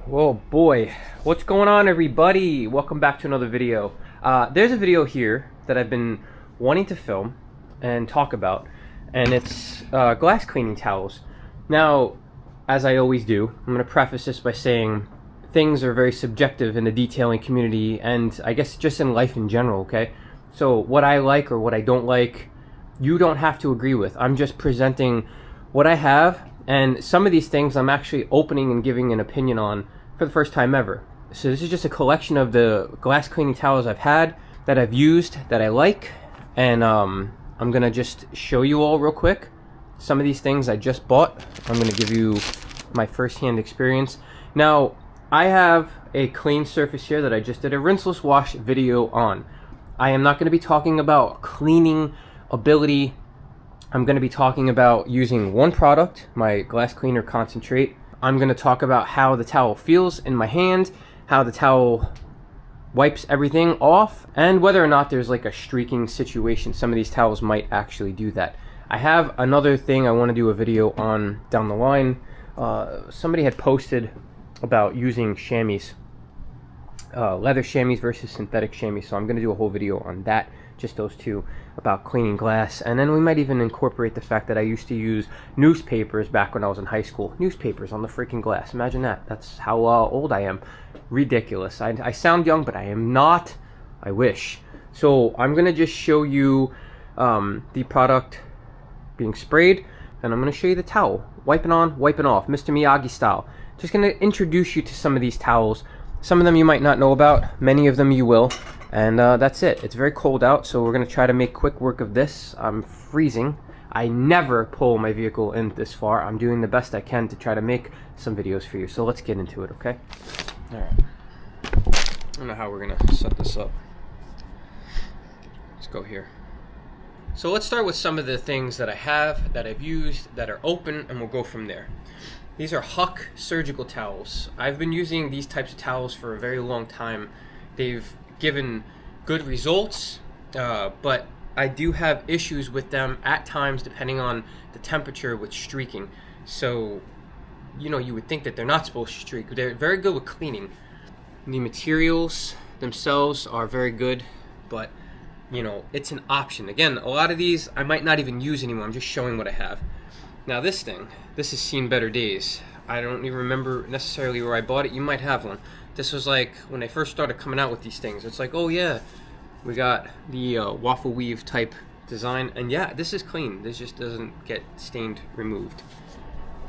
Whoa boy, what's going on everybody? Welcome back to another video. There's a video here that I've been wanting to film and talk about, and it's glass cleaning towels. Now, as I always do, I'm going to preface this by saying things are very subjective in the detailing community, and I guess just in life in general, okay? So what I like or what I don't like, you don't have to agree with. I'm just presenting what I have, and some of these things I'm actually opening and giving an opinion on for the first time ever. So this is just a collection of the glass cleaning towels I've had, that I've used, that I like, and I'm gonna just show you all real quick. Some of these things I just bought. I'm gonna give you my first-hand experience. Now, I have a clean surface here that I just did a rinseless wash video on. I am not gonna be talking about cleaning ability. I'm gonna be talking about using one product, my glass cleaner concentrate. I'm going to talk about how the towel feels in my hand, how the towel wipes everything off, and whether or not there's like a streaking situation. Some of these towels might actually do that. I have another thing I want to do a video on down the line. Somebody had posted about using chamois, leather chamois versus synthetic chamois, so I'm going to do a whole video on that, just those two, about cleaning glass. And then we might even incorporate the fact that I used to use newspapers back when I was in high school. Newspapers on the freaking glass. Imagine that. That's how old I am. Ridiculous. I sound young, but I am not. I wish. So I'm going to just show you the product being sprayed, and I'm going to show you the towel. Wiping on, wiping off. Mr. Miyagi style. Just going to introduce you to some of these towels. Some of them you might not know about. Many of them you will. And that's it. It's very cold out, so we're going to try to make quick work of this. I'm freezing. I never pull my vehicle in this far. I'm doing the best I can to try to make some videos for you. So let's get into it, okay? Alright. I don't know how we're going to set this up. Let's go here. So let's start with some of the things that I have, that I've used, that are open, and we'll go from there. These are Huck surgical towels. I've been using these types of towels for a very long time. They've given good results, but I do have issues with them at times depending on the temperature with streaking. So, you know, you would think that they're not supposed to streak. They're very good with cleaning. The materials themselves are very good, but, you know, it's an option. Again, a lot of these I might not even use anymore. I'm just showing what I have. Now this thing, this has seen better days. I don't even remember necessarily where I bought it. You might have one. This was like when they first started coming out with these things. It's like, oh yeah, we got the waffle weave type design, and yeah, this is clean. This just doesn't get stained removed.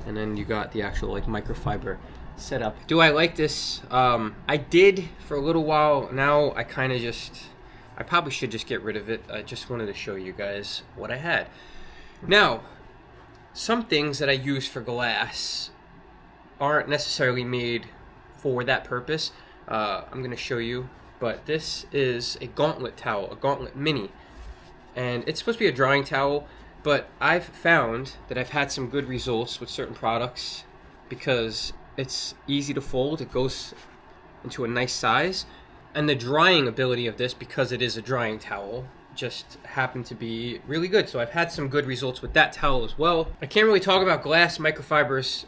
And then you got the actual like microfiber setup. Do I like this? I did for a little while. Now I kind of I probably should just get rid of it. I just wanted to show you guys what I had. Now, some things that I use for glass aren't necessarily made for that purpose. I'm going to show you, but this is a Gauntlet towel, a Gauntlet Mini, and it's supposed to be a drying towel, but I've found that I've had some good results with certain products because it's easy to fold, it goes into a nice size, and the drying ability of this, because it is a drying towel, just happened to be really good. So I've had some good results with that towel as well. I can't really talk about glass microfibers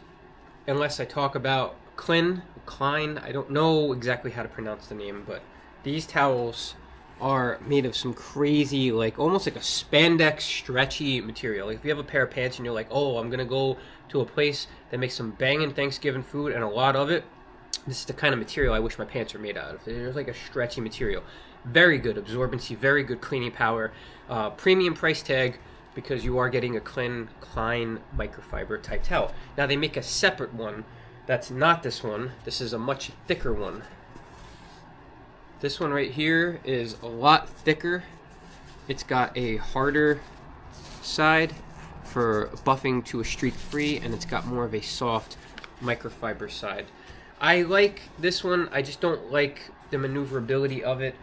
unless I talk about Klin, I don't know exactly how to pronounce the name, but these towels are made of some crazy, like almost like a spandex stretchy material. Like if you have a pair of pants and you're like, oh, I'm gonna go to a place that makes some banging Thanksgiving food and a lot of it, this is the kind of material I wish my pants were made out of. There's like a stretchy material. Very good absorbency, very good cleaning power, premium price tag, because you are getting a Klin microfiber type towel. Now they make a separate one that's not this one. This is a much thicker one. This one right here is a lot thicker. It's got a harder side for buffing to a streak free, and it's got more of a soft microfiber side. I like this one. I just don't like the maneuverability of it.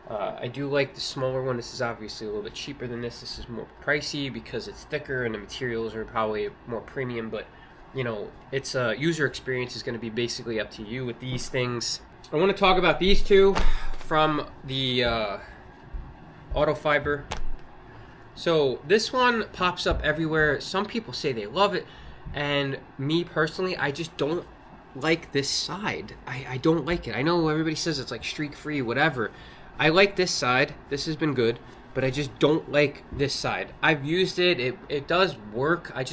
I do like the smaller one. This is obviously a little bit cheaper than this. This is more pricey because it's thicker and the materials are probably more premium, but you know, its user experience is going to be basically up to you with these things. I want to talk about these two from the Autofiber. So this one pops up everywhere. Some people say they love it, and me personally, I just don't like this side. I don't like it. I know everybody says it's like streak free, whatever. I like this side. This has been good, but I just don't like this side. I've used it. It does work. I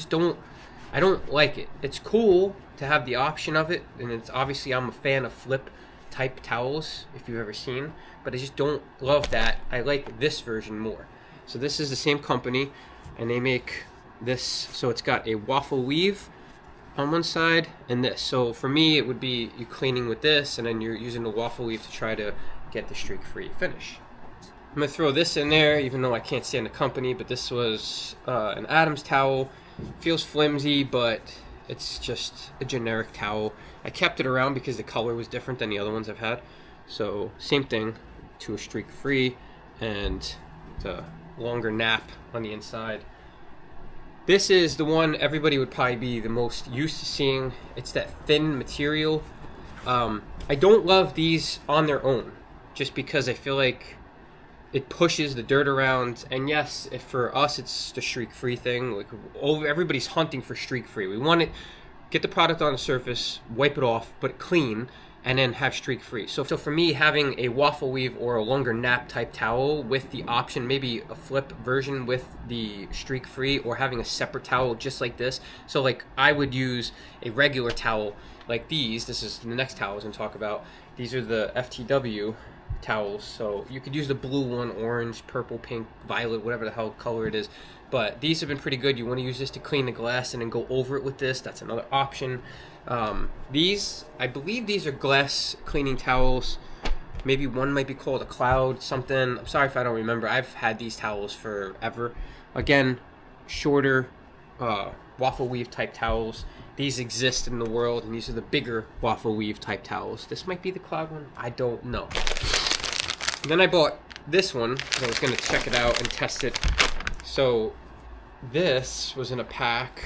don't like it. It's cool to have the option of it, and it's obviously I'm a fan of flip type towels if you've ever seen, but I just don't love that. I like this version more. So this is the same company, and they make this, so it's got a waffle weave on one side and this. So for me, it would be you cleaning with this, and then you're using the waffle weave to try to get the streak-free finish. I'm gonna throw this in there, even though I can't stand the company, but this was an Adams towel. Feels flimsy, but it's just a generic towel. I kept it around because the color was different than the other ones I've had. So same thing, to a streak-free, and the longer nap on the inside. This is the one everybody would probably be the most used to seeing. It's that thin material. I don't love these on their own, just because I feel like it pushes the dirt around. And yes, if for us it's the streak-free thing. Like everybody's hunting for streak-free. We want it, get the product on the surface, wipe it off, but clean, and then have streak-free. So for me, having a waffle weave or a longer nap type towel with the option, maybe a flip version with the streak-free, or having a separate towel just like this. So like I would use a regular towel like these. This is the next towel I was gonna talk about. These are the FTW towels. So you could use the blue one, orange, purple, pink, violet, whatever the hell color it is. But these have been pretty good. You want to use this to clean the glass and then go over it with this. That's another option. These, I believe these are glass cleaning towels. Maybe one might be called a Cloud something. I'm sorry if I don't remember. I've had these towels forever. Again, shorter waffle weave type towels. These exist in the world, and these are the bigger waffle weave type towels. This might be the Cloud one. I don't know. And then I bought this one because I was going to check it out and test it. So this was in a pack.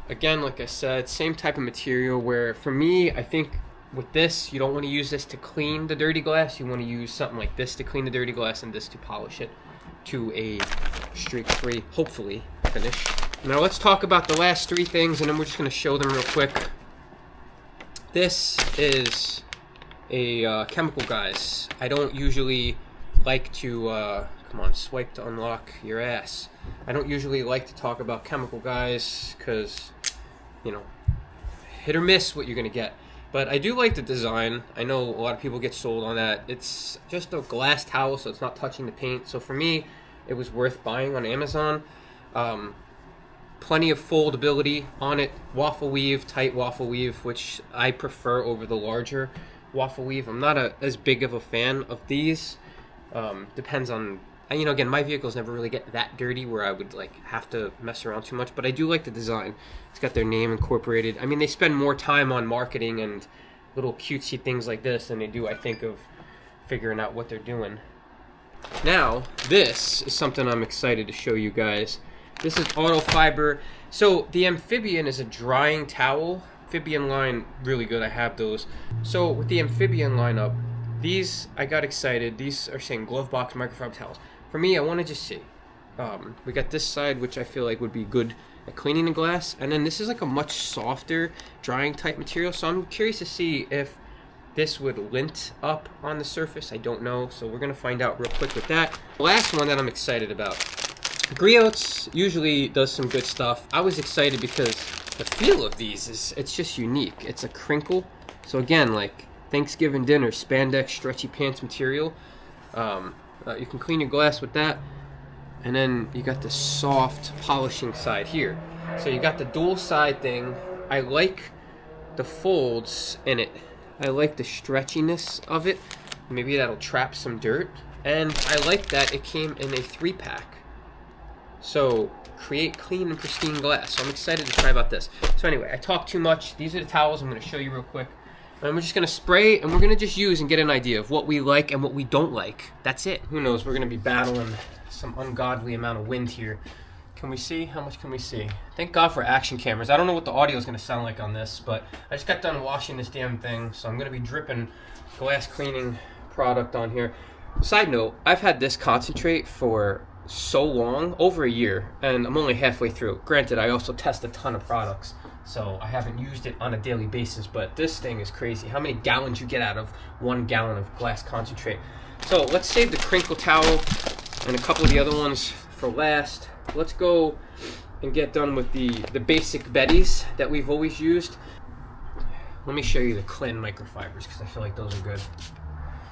Again, like I said, same type of material, where for me, I think with this, you don't want to use this to clean the dirty glass. You want to use something like this to clean the dirty glass, and this to polish it to a streak-free, hopefully, finish. Now let's talk about the last three things, and then we're just going to show them real quick. This is a chemical, guys. I don't usually like to come on, swipe to unlock your ass. I don't usually like to talk about chemical, guys, because, you know, hit or miss what you're gonna get. But I do like the design. I know a lot of people get sold on that. It's just a glass towel, so it's not touching the paint. So for me, it was worth buying on Amazon. Plenty of foldability on it. Waffle weave, tight waffle weave, which I prefer over the larger waffle weave. I'm not as big of a fan of these. Depends on, you know, again, my vehicles never really get that dirty where I would like have to mess around too much, but I do like the design. It's got their name incorporated. I mean, they spend more time on marketing and little cutesy things like this than they do, I think, of figuring out what they're doing. Now, this is something I'm excited to show you guys. This is Autofiber. So the Amphibian is a drying towel. Amphibian line, really good. I have those. So with the Amphibian lineup, these, I got excited. These are saying glove box microfiber towels. For me, I want to just see. We got this side, which I feel like would be good at cleaning the glass. And then this is like a much softer drying type material. So I'm curious to see if this would lint up on the surface. I don't know. So we're going to find out real quick with that. The last one that I'm excited about. Griots usually does some good stuff. I was excited because the feel of these is, it's just unique. It's a crinkle. So again, like Thanksgiving dinner, spandex, stretchy pants material. You can clean your glass with that. And then you got the soft polishing side here. So you got the dual side thing. I like the folds in it. I like the stretchiness of it. Maybe that'll trap some dirt. And I like that it came in a 3-pack. So create clean and pristine glass. So I'm excited to try about this. So anyway, I talked too much. These are the towels I'm going to show you real quick. And we're just going to spray, and we're going to just use and get an idea of what we like and what we don't like. That's it. Who knows? We're going to be battling some ungodly amount of wind here. Can we see? How much can we see? Thank God for action cameras. I don't know what the audio is going to sound like on this, but I just got done washing this damn thing, so I'm going to be dripping glass cleaning product on here. Side note, I've had this concentrate for so long, over a year, and I'm only halfway through. Granted, I also test a ton of products, so I haven't used it on a daily basis, but this thing is crazy. How many gallons you get out of 1 gallon of glass concentrate. So let's save the crinkle towel and a couple of the other ones for last. Let's go and get done with the basic Bettys that we've always used. Let me show you the Klin microfibers because I feel like those are good.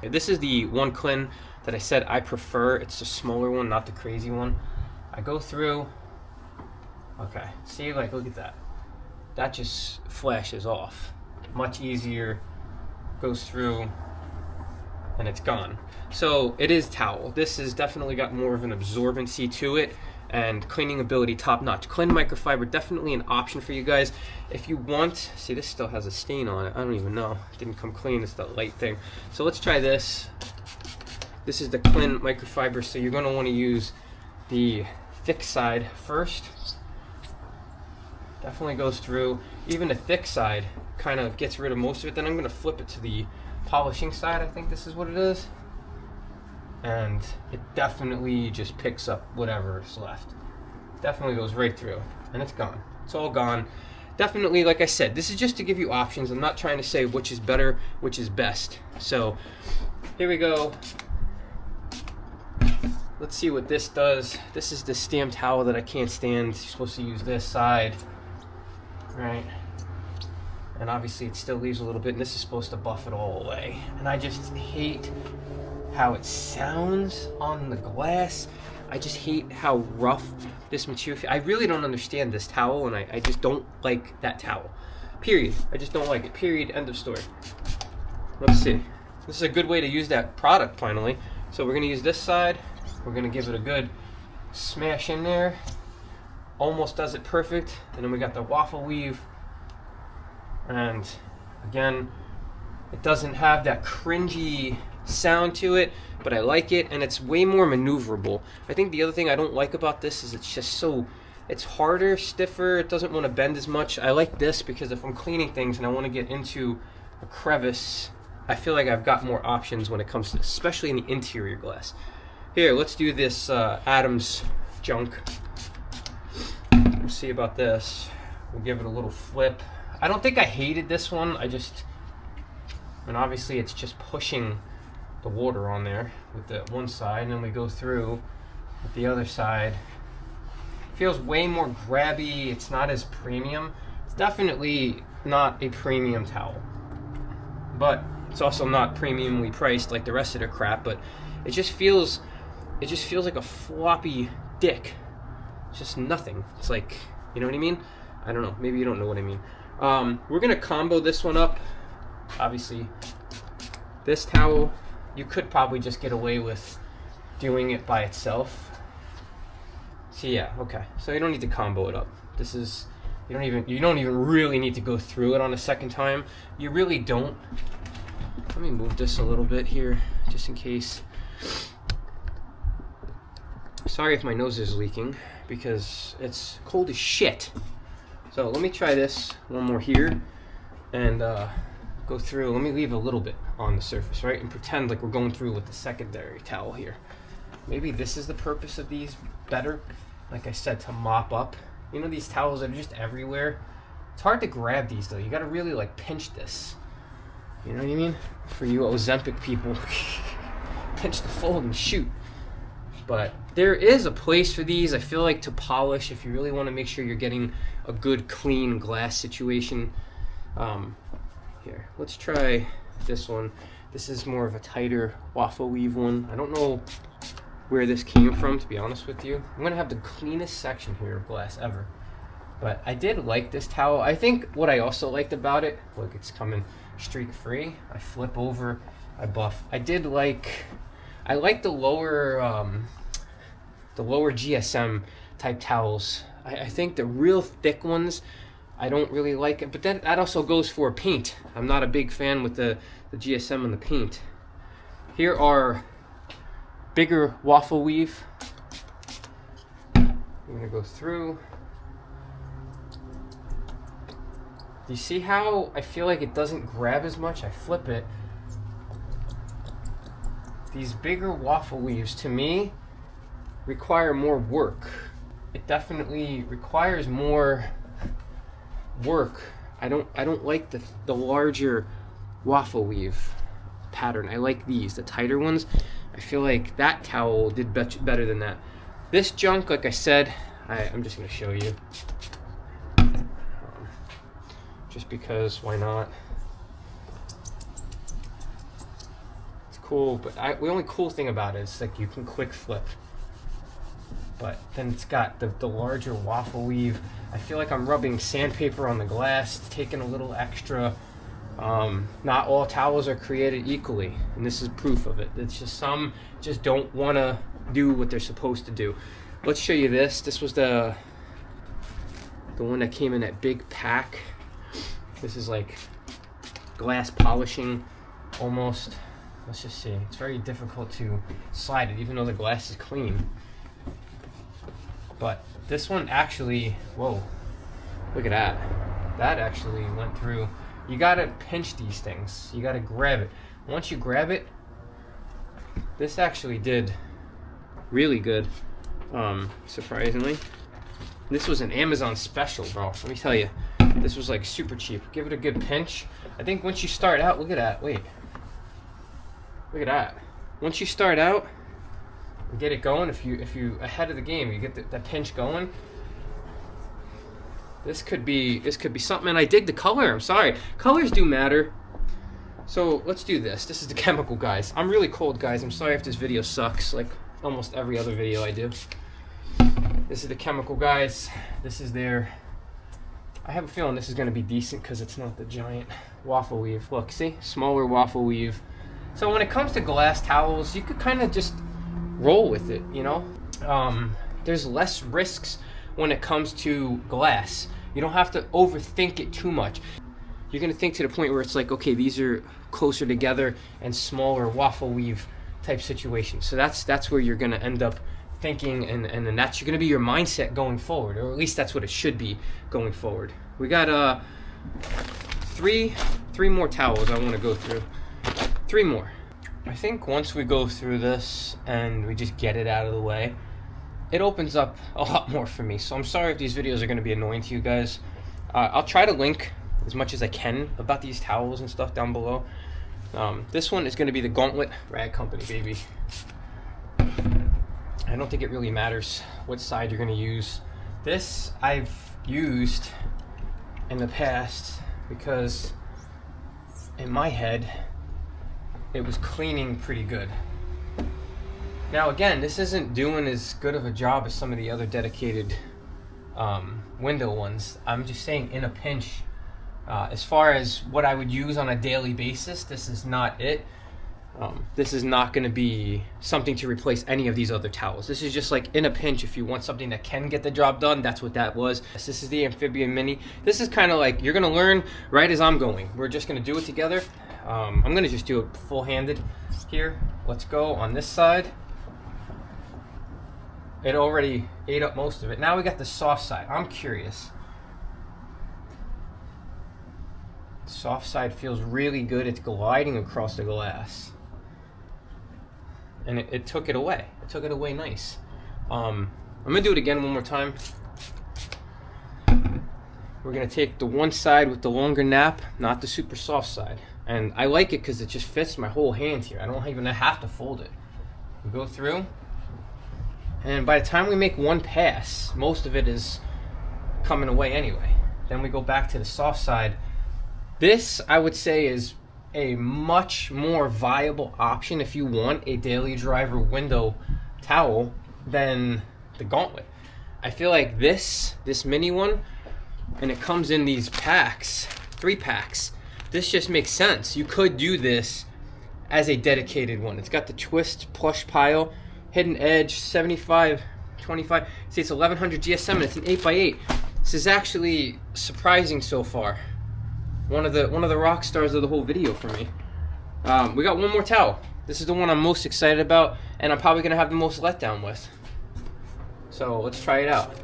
This is the one Klin that I said I prefer. It's the smaller one, not the crazy one. I go through, okay, see, like, look at that. That just flashes off. Much easier, goes through, and it's gone. So it is towel. This has definitely got more of an absorbency to it, and cleaning ability top notch. Klin microfiber, definitely an option for you guys. If you want, see, this still has a stain on it. I don't even know. It didn't come clean. It's that light thing. So let's try this. This is the Klin microfiber, so you're going to want to use the thick side first. Definitely goes through. Even the thick side kind of gets rid of most of it. Then I'm going to flip it to the polishing side. I think this is what it is. And it definitely just picks up whatever is left. Definitely goes right through, and it's gone. It's all gone. Definitely, like I said, this is just to give you options. I'm not trying to say which is better, which is best. So here we go. Let's see what this does. This is the stamped towel that I can't stand. You're supposed to use this side, right? And obviously it still leaves a little bit, and this is supposed to buff it all away. And I just hate how it sounds on the glass. I just hate how rough this material feels. I really don't understand this towel, and I just don't like that towel. Period. I just don't like it. Period. End of story. Let's see. This is a good way to use that product finally. So we're going to use this side. We're going to give it a good smash in there. Almost does it perfect. And then we got the waffle weave. And again, it doesn't have that cringy sound to it, but I like it, and it's way more maneuverable. I think the other thing I don't like about this is it's just so, it's harder, stiffer, it doesn't want to bend as much. I like this because if I'm cleaning things and I want to get into a crevice, I feel like I've got more options when it comes to this, especially in the interior glass. Here, let's do this Adams junk. We'll see about this. We'll give it a little flip. I don't think I hated this one. And obviously it's just pushing the water on there with the one side, and then we go through with the other side. It feels way more grabby. It's not as premium. It's definitely not a premium towel, but it's also not premiumly priced like the rest of their crap. But it just feels like a floppy dick. It's just nothing. It's like, you know what I mean? I don't know. Maybe you don't know what I mean. We're gonna combo this one up. Obviously, this towel, you could probably just get away with doing it by itself. So yeah, okay. So you don't need to combo it up. This is, you don't even really need to go through it on a second time. You really don't. Let me move this a little bit here, just in case. Sorry if my nose is leaking, because it's cold as shit. So let me try this one more here, and go through. Let me leave a little bit on the surface, right? And pretend like we're going through with the secondary towel here. Maybe this is the purpose of these better. Like I said, to mop up. You know, these towels that are just everywhere. It's hard to grab these though. You gotta really like pinch this. You know what I mean? For you Ozempic people. Pinch the fold and shoot. But there is a place for these, I feel like, to polish if you really want to make sure you're getting a good clean glass situation. Here, let's try this one. This is more of a tighter waffle weave one. I don't know where this came from, to be honest with you. I'm gonna have the cleanest section here of glass ever. But I did like this towel. I think what I also liked about it, look, it's coming streak free. I flip over, I buff. I like the lower GSM type towels. I think the real thick ones, I don't really like it, but that also goes for paint. I'm not a big fan with the GSM and the paint. Here are bigger waffle weave. I'm gonna go through. Do you see how I feel like it doesn't grab as much? I flip it. These bigger waffle weaves, to me, require more work. It definitely requires more work. I don't like the larger waffle weave pattern. I like these, the tighter ones. I feel like that towel did better than that. This junk, like I said, I'm just gonna show you. Just because, why not? It's cool, but the only cool thing about it is like you can quick flip. But then it's got the larger waffle weave. I feel like I'm rubbing sandpaper on the glass, taking a little extra. Not all towels are created equally, and this is proof of it. It's just some just don't want to do what they're supposed to do. Let's show you this. This was the one that came in that big pack. This is like glass polishing almost. Let's just see. It's very difficult to slide it, even though the glass is clean. But this one actually, whoa, look at that. That actually went through. You gotta pinch these things. You gotta grab it. Once you grab it, this actually did really good, surprisingly. This was an Amazon special, bro. Let me tell you. This was like super cheap. Give it a good pinch. I think once you start out, look at that. Wait. Look at that. Once you start out, get it going. If you ahead of the game, you get that pinch going. This could be something. And I dig the color. I'm sorry, colors do matter. So let's do this. This is the chemical, guys. I'm really cold, guys. I'm sorry if this video sucks, like almost every other video I do. This is the chemical, guys. This is their. I have a feeling this is going to be decent because it's not the giant waffle weave. Look, see, smaller waffle weave. So when it comes to glass towels, you could kind of just roll with it, you know. There's less risks when it comes to glass. You don't have to overthink it too much. You're gonna think to the point where it's like, okay, these are closer together and smaller waffle weave type situations. So that's where you're gonna end up thinking, and then that's gonna be your mindset going forward, or at least that's what it should be going forward. We got three more towels I want to go through. 3 more. I think once we go through this and we just get it out of the way, it opens up a lot more for me. So I'm sorry if these videos are going to be annoying to you guys. I'll try to link as much as I can about these towels and stuff down below. This one is going to be the Gauntlet Rag Company, baby. I don't think it really matters what side you're going to use. This I've used in the past because in my head it was cleaning pretty good. Now again, this isn't doing as good of a job as some of the other dedicated window ones. I'm just saying in a pinch, as far as what I would use on a daily basis, this is not it. This is not going to be something to replace any of these other towels. This is just like in a pinch, if you want something that can get the job done, that's what that was. This is the Amphibian Mini. This is kind of like, you're going to learn right as I'm going. We're just going to do it together. I'm going to just do it full-handed here. Let's go on this side. It already ate up most of it. Now we got the soft side. I'm curious. Soft side feels really good. It's gliding across the glass. And it took it away. It took it away nice. I'm gonna do it again one more time. We're gonna take the one side with the longer nap, not the super soft side. And I like it because it just fits my whole hand here. I don't even have to fold it. We go through. And by the time we make one pass, most of it is coming away anyway. Then we go back to the soft side. This, I would say, is a much more viable option if you want a daily driver window towel than the Gauntlet. I feel like this mini one, and it comes in these packs, 3 packs. This just makes sense. You could do this as a dedicated one. It's got the twist plush pile, hidden edge, 75, 25. See, it's 1100 GSM and it's an 8x8. This is actually surprising so far. One of the rock stars of the whole video for me. We got one more towel. This is the one I'm most excited about, and I'm probably gonna have the most letdown with. So let's try it out.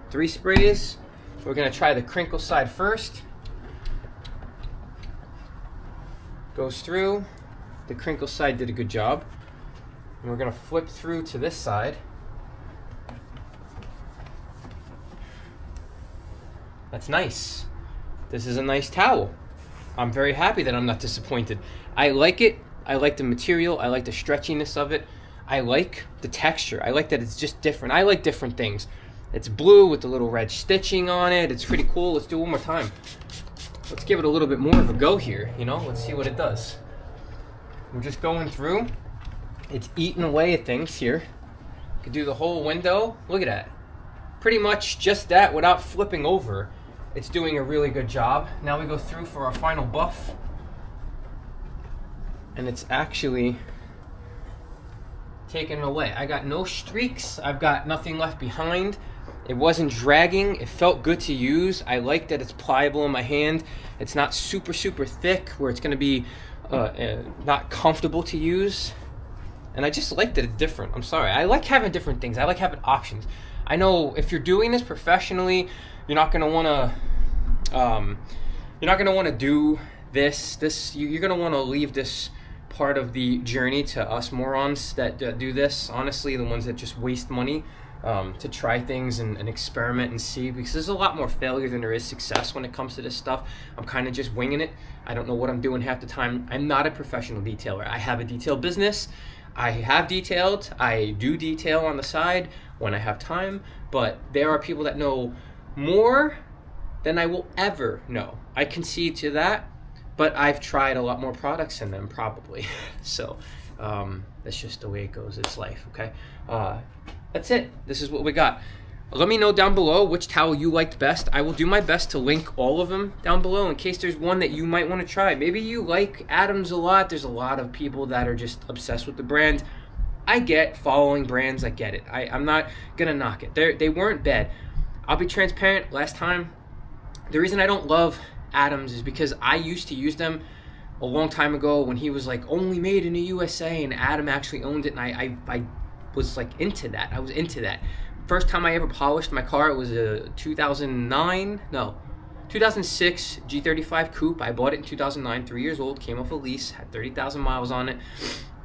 3 sprays. We're gonna try the crinkle side first. Goes through. The crinkle side did a good job. And we're gonna flip through to this side. That's nice. This is a nice towel. I'm very happy that I'm not disappointed. I like it. I like the material. I like the stretchiness of it. I like the texture. I like that it's just different. I like different things. It's blue with the little red stitching on it. It's pretty cool. Let's do it one more time. Let's give it a little bit more of a go here, you know? Let's see what it does. We're just going through. It's eating away at things here. Could do the whole window. Look at that. Pretty much just that without flipping over. It's doing a really good job. Now we go through for our final buff. And it's actually taking it away. I got no streaks. I've got nothing left behind. It wasn't dragging. It felt good to use. I like that it's pliable in my hand. It's not super thick where it's going to be not comfortable to use. And I just like that it's different. I'm sorry. I like having different things. I like having options. I know if you're doing this professionally, you're not going to want to do this. You're going to want to leave this part of the journey to us morons that do this. Honestly, the ones that just waste money to try things and experiment and see, because there's a lot more failure than there is success when it comes to this stuff. I'm kind of just winging it. I don't know what I'm doing half the time. I'm not a professional detailer. I have a detail business. I have detailed. I do detail on the side when I have time, but there are people that know more than I will ever know. I concede to that, but I've tried a lot more products than them probably. So that's just the way it goes. It's life, okay? That's it. This is what we got. Let me know down below which towel you liked best. I will do my best to link all of them down below in case there's one that you might want to try. Maybe you like Adams a lot. There's a lot of people that are just obsessed with the brand. I get following brands. I get it. I'm not going to knock it. They weren't bad. I'll be transparent. Last time, the reason I don't love Adams is because I used to use them a long time ago when he was like only made in the USA and Adam actually owned it, and I was like into that. I was into that. First time I ever polished my car, it was a 2006 G35 Coupe. I bought it in 2009, 3 years old, came off a lease, had 30,000 miles on it,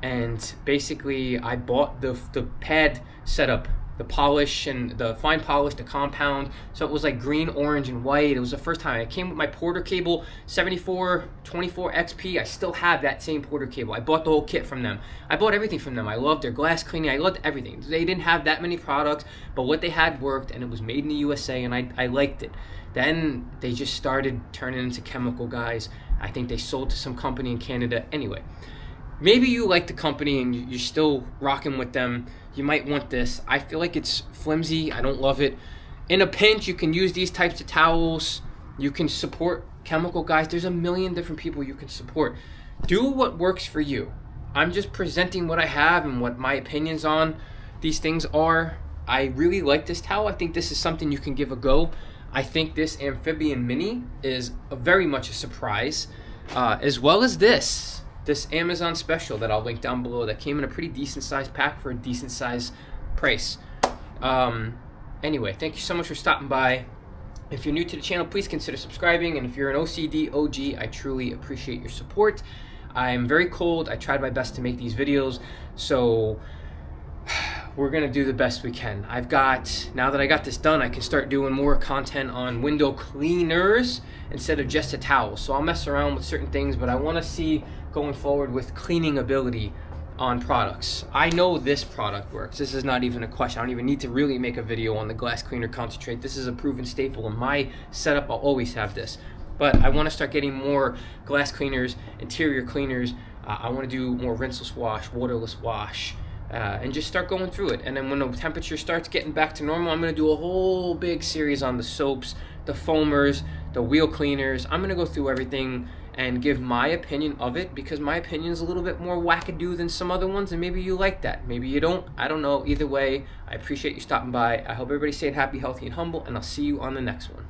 and basically I bought the pad setup, the polish and the fine polish, the compound, so it was like green, orange, and white. It was the first time. It came with my Porter cable, 7424 XP. I still have that same Porter cable. I bought the whole kit from them. I bought everything from them. I loved their glass cleaning. I loved everything. They didn't have that many products, but what they had worked, and it was made in the USA, and I liked it. Then they just started turning into chemical guys. I think they sold to some company in Canada. Anyway, maybe you like the company and you're still rocking with them. You might want this. I feel like it's flimsy. I don't love it. In a pinch, you can use these types of towels. You can support chemical guys. There's a million different people you can support. Do what works for you. I'm just presenting what I have and what my opinions on these things are. I really like this towel. I think this is something you can give a go. I think this Amphibian Mini is very much a surprise, as well as this Amazon special that I'll link down below that came in a pretty decent sized pack for a decent sized price. Anyway, thank you so much for stopping by. If you're new to the channel, please consider subscribing, and if you're an OCD OG, I truly appreciate your support. I'm very cold. I tried my best to make these videos, so we're gonna do the best we can. Now that I got this done, I can start doing more content on window cleaners instead of just a towel. So I'll mess around with certain things, but I wanna see going forward with cleaning ability on products. I know this product works. This is not even a question. I don't even need to really make a video on the glass cleaner concentrate. This is a proven staple in my setup. I'll always have this. But I wanna start getting more glass cleaners, interior cleaners. I wanna do more rinseless wash, waterless wash, and just start going through it. And then when the temperature starts getting back to normal, I'm going to do a whole big series on the soaps, the foamers, the wheel cleaners. I'm going to go through everything and give my opinion of it, because my opinion is a little bit more wackadoo than some other ones, and maybe you like that. Maybe you don't. I don't know. Either way, I appreciate you stopping by. I hope everybody's staying happy, healthy, and humble, and I'll see you on the next one.